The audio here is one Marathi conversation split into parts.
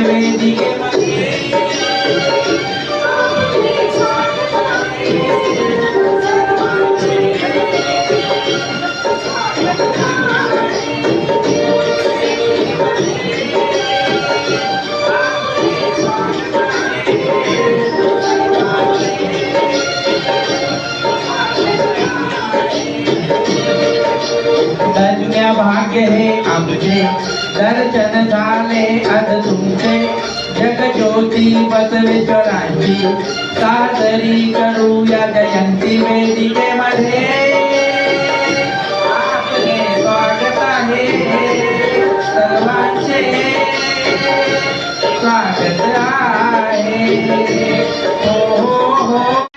वेदिकेमध्ये धन्य भाग्य हे आमचे दर्शन झाले आज तुमचे जगज्योती बसवेश्वरांची सादरी करूया जयंती वेदिकेमध्ये आपले स्वागत आहे सर्वांचे स्वागत आहे हो हो हो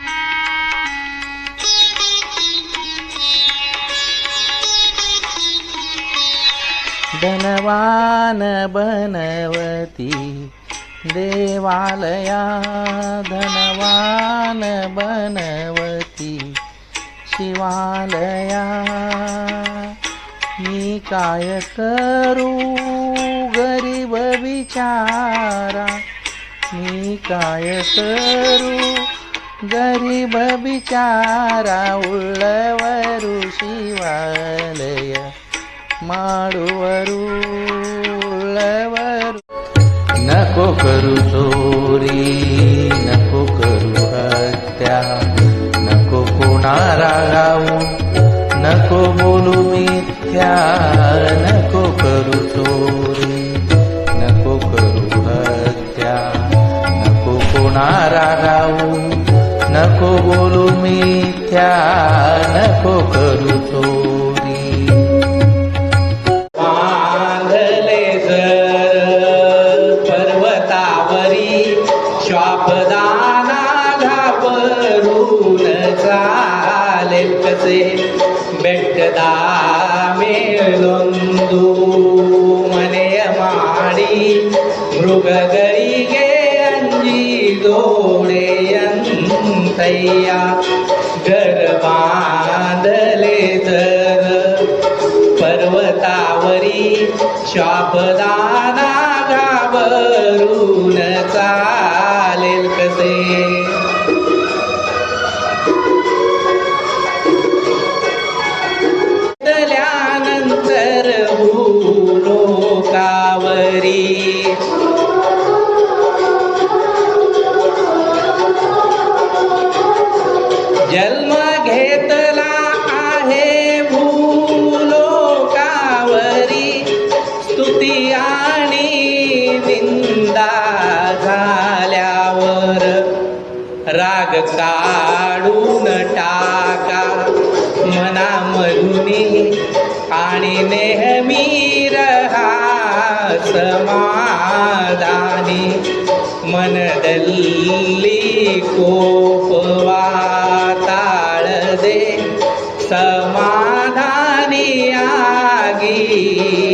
धनवान बनवती देवालया धनवान बनवती शिवालया मी काय करू गरीब बिचारा मी काय करू गरीब बिचारा उಳ್ಳवरू शिवालय माडूवरू उಳ್ಳवरू नको करू चोरी नको करू हत्या नको कोणाला गाऊ नको बोलू मिथ्या नको करू चोरी नको करू हत्या नको कोणाला गाऊ नको बोलू मिथ्या नको करू चोरी श्वापदाना घाबरून चालेल कसे बेटदा मेळोंदू मने माडी मृगगरिगे अंजी जोडेयंतय्या घर बांधले जर पर्वतावरी श्वापदाना घाबरून चालेल कसे तल्यानंतर भूलोकावरी जन्म घेतला आहे भूलोकावरी स्तुती आणि निंदा झाल्यावर राग काढून टाका मनामधुनी आणि नेहमी रहा समाधानी मनदल्ली कोपवा ताळ दे समाधानी आगी